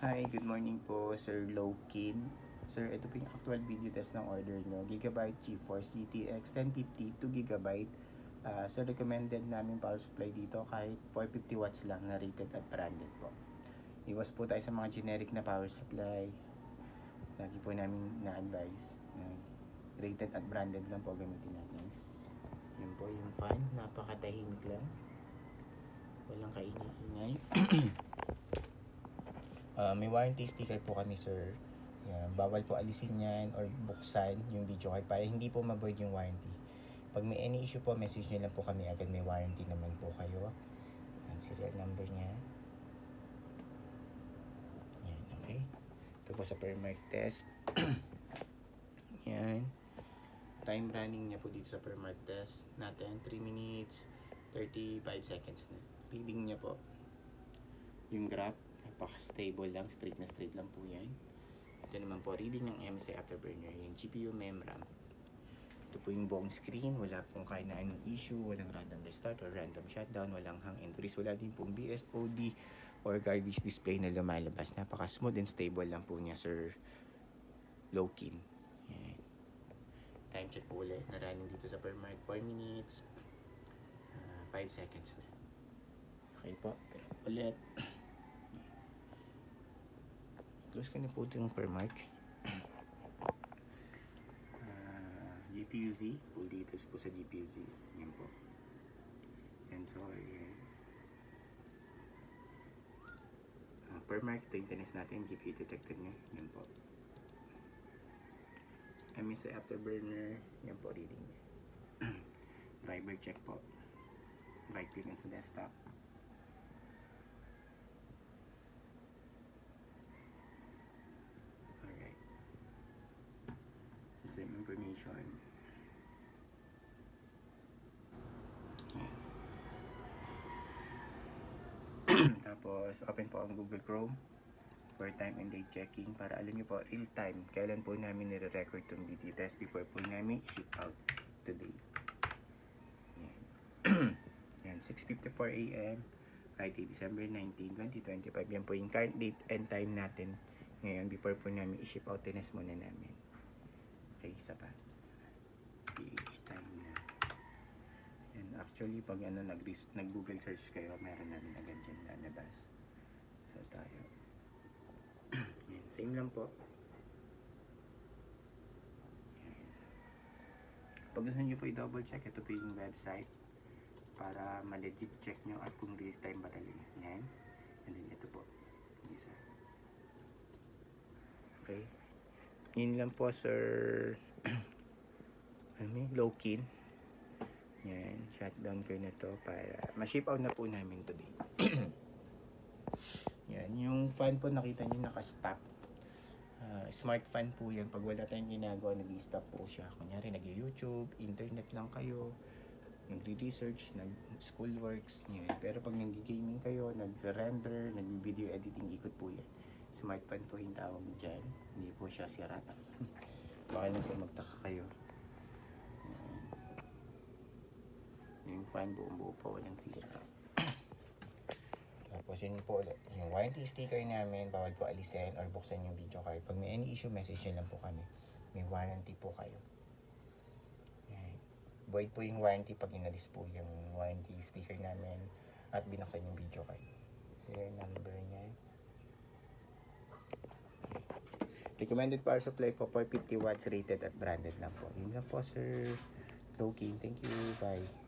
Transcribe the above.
Hi, good morning po, Sir Lokin. Sir, ito po yung actual video test ng order nyo. Gigabyte GeForce GTX 1050 2GB. So, recommended namin power supply dito kahit 450 watts lang na rated at branded po. Iwas po tayo sa mga generic na power supply. Lagi po namin na-advise. Rated at branded lang po gamitin natin. Yun po yung fan. Napakatahimik lang. Walang kaingay-ingay. May warranty sticker po kami, sir. Yan, bawal po alisin yan or buksan yung video card para hindi po ma-void yung warranty. Pag may any issue po, message nyo lang po kami agad. May warranty naman po kayo. Yan, serial number niya. Yan, okay. Ito po sa per-mark test. Yan. Time running niya po dito sa per-mark test natin. 3 minutes, 35 seconds na. Reading niya po. Yung graph, napaka-stable lang, straight na straight lang po yan. Ito naman po, reading ng MSI Afterburner, yung GPU, RAM. Ito po yung buong screen, wala pong kahit na anong issue, walang random restart or random shutdown, walang hang and freeze, wala din pong BSOD or garbage display na lumalabas. Napaka-smooth and stable lang po niya, Sir Lokin. Yan. Time check po ulit, na running dito sa per-mark, 4 minutes, 5 seconds na. Okay po, ulit. Close ka na po itong per-mark. GPU-Z. Full details po sa GPU-Z. Yan po. Sensor. Yan. Per-mark. Ito yung tinis natin. GPU detected niya. Yan po. MSI Afterburner. Yan po reading niya. Driver check po. Right click sa desktop. System information. Tapos open po ang Google Chrome for time and date checking para alam nyo po real time kailan po namin nire-record itong video test before po namin ship out today. Yan. Yan, 6:54 AM Friday, December 19, 2025. Yan po yung current date and time natin ngayon before po namin i-ship out. Tinest muna namin. Okay, isa pa. PH time na. And actually, pag nag-Google search kayo, meron namin agad dyan lalabas. So, tayo. Yan, same lang po. Yan. Pag gusto nyo po i-double check, ito po yung website para ma-legit check nyo at kung real time ba talaga. Yan. And then, ito po. Isa. Okay. Yun lang po, Sir Lokin. Yan, shutdown ko na to para ma-ship out na po namin today. Yan, yung fan po nakita nyo naka-stop. Smart fan po yan. Pag wala tayong ginagawa, nag-stop po siya. Kunyari, nag-YouTube, internet lang kayo, nag-research, nag-schoolworks, yan. Pero pag nag-gaming kayo, nag-render, nag-video editing, ikot po yan. Smart fan po yung tawag dyan. Hindi po siya sira. Baka lang po magtaka kayo. Yung fan buong buo po, walang sira. Tapos yun po ulit, yung warranty sticker namin, bawal po alisin or buksan yung video card. Pag may any issue, message nyo lang po kami. May warranty po kayo. Yan. Void po yung warranty pag inalis po yung warranty sticker namin at binuksan yung video card. Serial number niya. Recommended power supply po, 450 watts rated at branded lang po. Yun lang po, Sir Loki. Thank you. Bye.